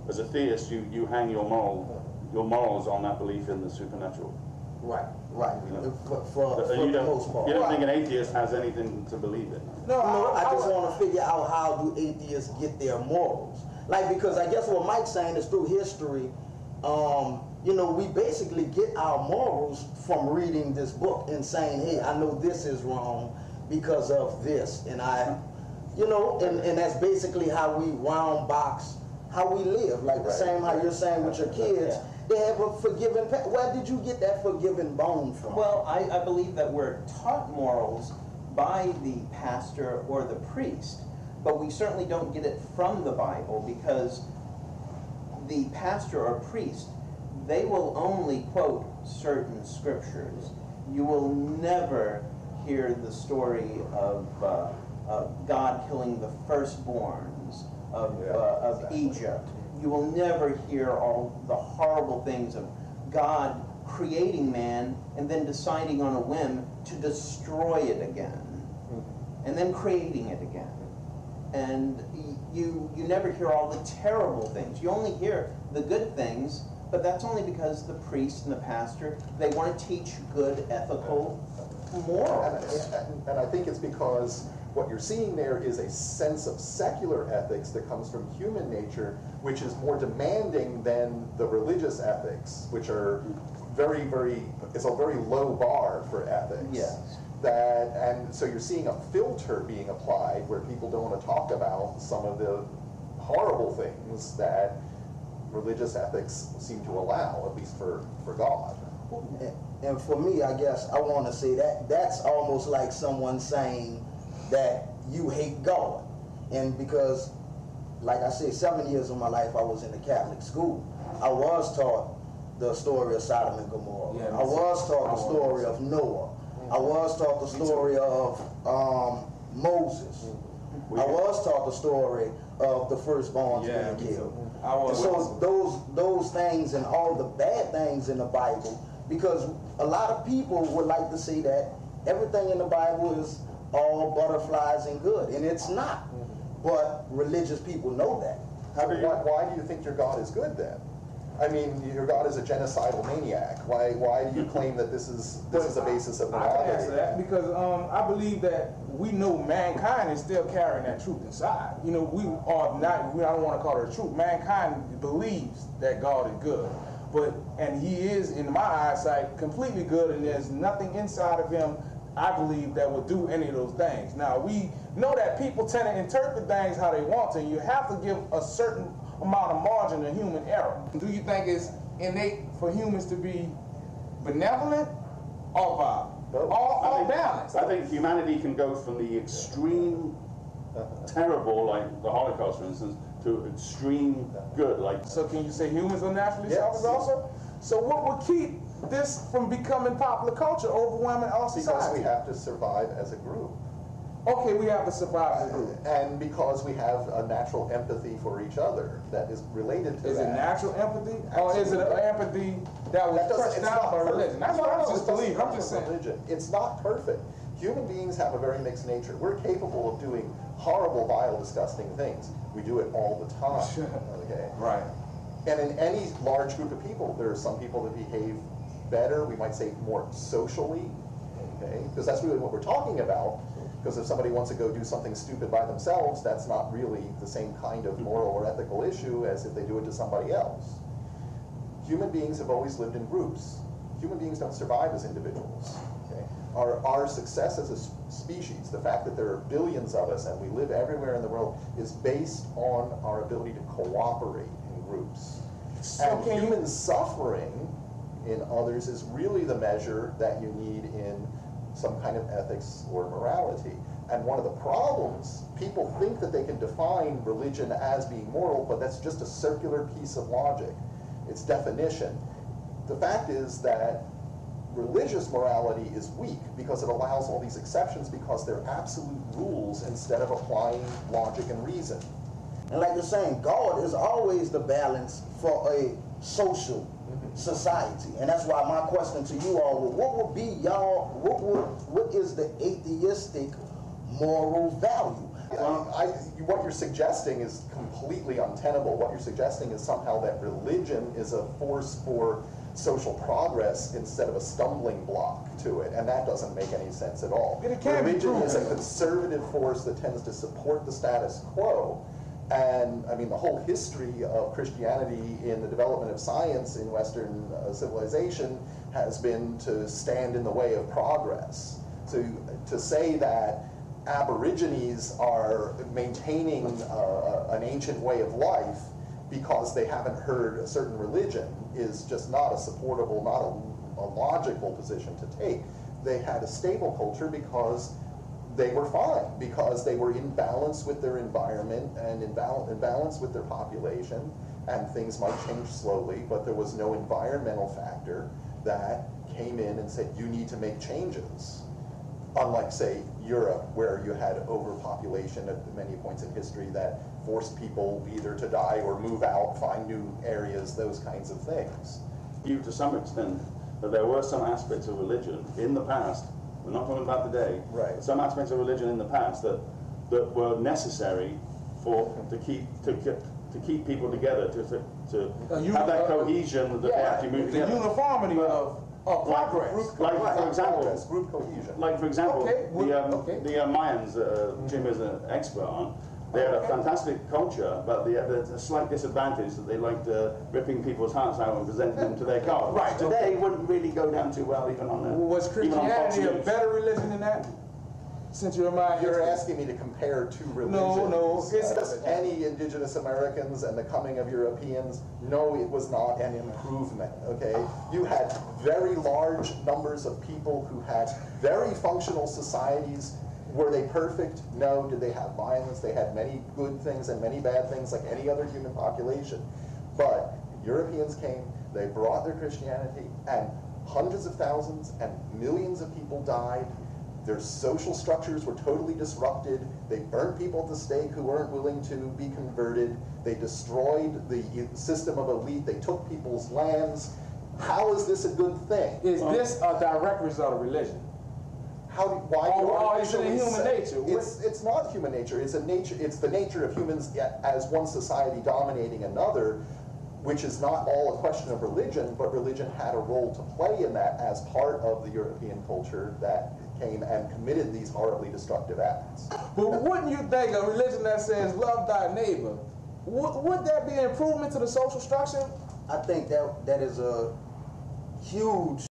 As a theist, you hang your morals on that belief in the supernatural. Right, right. You know? For the most part. You don't think an atheist has anything to believe in? No, I just want to figure out how do atheists get their morals. Like, because I guess what Mike's saying is through history, you know, we basically get our morals from reading this book and saying, hey, I know this is wrong because of this. And you know, and that's basically how we round box how we live. Like the same how you're saying with your kids, they have a forgiven where did you get that forgiven bone from? Well, I believe that we're taught morals by the pastor or the priest, but we certainly don't get it from the Bible, because the pastor or priest, they will only quote certain scriptures. You will never hear the story of God killing the firstborns of Egypt. You will never hear all the horrible things of God creating man and then deciding on a whim to destroy it again, and then creating it again. And you never hear all the terrible things. You only hear the good things, but that's only because the priest and the pastor, they want to teach good ethical morals. And I think it's because what you're seeing there is a sense of secular ethics that comes from human nature, which is more demanding than the religious ethics, which are it's a very low bar for ethics. Yes. And so you're seeing a filter being applied where people don't want to talk about some of the horrible things that religious ethics seem to allow, at least for God. And for me, I guess I want to say that's almost like someone saying that you hate God. And because, like I said, 7 years of my life I was in a Catholic school. I was taught the story of Sodom and Gomorrah. Yeah, I was taught the story of Noah. I was taught the story of Moses. I was taught the story of the firstborns being killed. And so those things and all the bad things in the Bible, because a lot of people would like to say that everything in the Bible is all butterflies and good, and it's not. But religious people know that. Why do you think your God is good then? I mean, your God is a genocidal maniac. Why do you claim that this is a basis of morality? I can answer that because I believe that we know mankind is still carrying that truth inside. You know, we are not. I don't want to call it a truth. Mankind believes that God is good, and He is, in my eyesight, completely good, and there's nothing inside of Him, I believe, that would do any of those things. Now, we know that people tend to interpret things how they want to, and you have to give a certain amount of margin to human error. Do you think it's innate for humans to be benevolent or violent? Or balanced? I think humanity can go from the extreme terrible, like the Holocaust, for instance, to extreme good. Like, so can you say humans are naturally selfish also? So what would keep this from becoming popular culture, overwhelming our society? Because we have to survive as a group. Okay, we have to survive as a group. And because we have a natural empathy for each other that is related to that. Is it natural empathy? Or is it an empathy that was crushed down by religion? That's what I just believe. I'm just saying. Religion. It's not perfect. Human beings have a very mixed nature. We're capable of doing horrible, vile, disgusting things. We do it all the time. Okay? Right. And in any large group of people, there are some people that behave better, we might say more socially, okay? Because that's really what we're talking about. Because if somebody wants to go do something stupid by themselves, that's not really the same kind of moral or ethical issue as if they do it to somebody else. Human beings have always lived in groups. Human beings don't survive as individuals. Okay? Our success as a species, the fact that there are billions of us and we live everywhere in the world, is based on our ability to cooperate in groups. And human suffering in others is really the measure that you need in some kind of ethics or morality. And one of the problems, people think that they can define religion as being moral, but that's just a circular piece of logic. It's definition. The fact is that religious morality is weak because it allows all these exceptions because they're absolute rules instead of applying logic and reason. And like you're saying, God is always the balance for a social society. And that's why my question to you all, what is the atheistic moral value? What you're suggesting is completely untenable. What you're suggesting is somehow that religion is a force for social progress instead of a stumbling block to it, and that doesn't make any sense at all. Religion is a conservative force that tends to support the status quo, and I mean the whole history of Christianity in the development of science in Western civilization has been to stand in the way of progress. So to say that Aborigines are maintaining an ancient way of life because they haven't heard a certain religion is just not a supportable, not a logical position to take. They had a stable culture because they were fine, because they were in balance with their environment and in balance with their population, and things might change slowly, but there was no environmental factor that came in and said, you need to make changes. Unlike, say, Europe, where you had overpopulation at many points in history that forced people either to die or move out, find new areas, those kinds of things. You, to some extent, that there were some aspects of religion in the past, we're not talking about today, right, but some aspects of religion in the past that were necessary to keep people together, to have that cohesion, that they actually move together. The uniformity of progress. For example, group cohesion. Like for example, the Mayans, Jim is an expert on. They had a fantastic culture, but they had a slight disadvantage that they liked ripping people's hearts out and presenting them to their God. Right. Today wouldn't really go down too well, even on the. Was Christianity a better religion than that? Since you're asking me to compare two religions. No. Any indigenous Americans and the coming of Europeans, no, it was not an improvement, okay? You had very large numbers of people who had very functional societies. Were they perfect? No. Did they have violence? They had many good things and many bad things like any other human population. But Europeans came, they brought their Christianity, and hundreds of thousands and millions of people died. Their social structures were totally disrupted. They burnt people at the stake who weren't willing to be converted. They destroyed the system of elite. They took people's lands. How is this a good thing? Is this a direct result of religion? Why is it human nature? It's not human nature. It's the nature of humans as one society dominating another, which is not all a question of religion, but religion had a role to play in that as part of the European culture that came and committed these horribly destructive acts. But wouldn't you think a religion that says love thy neighbor, would that be an improvement to the social structure? I think that is a huge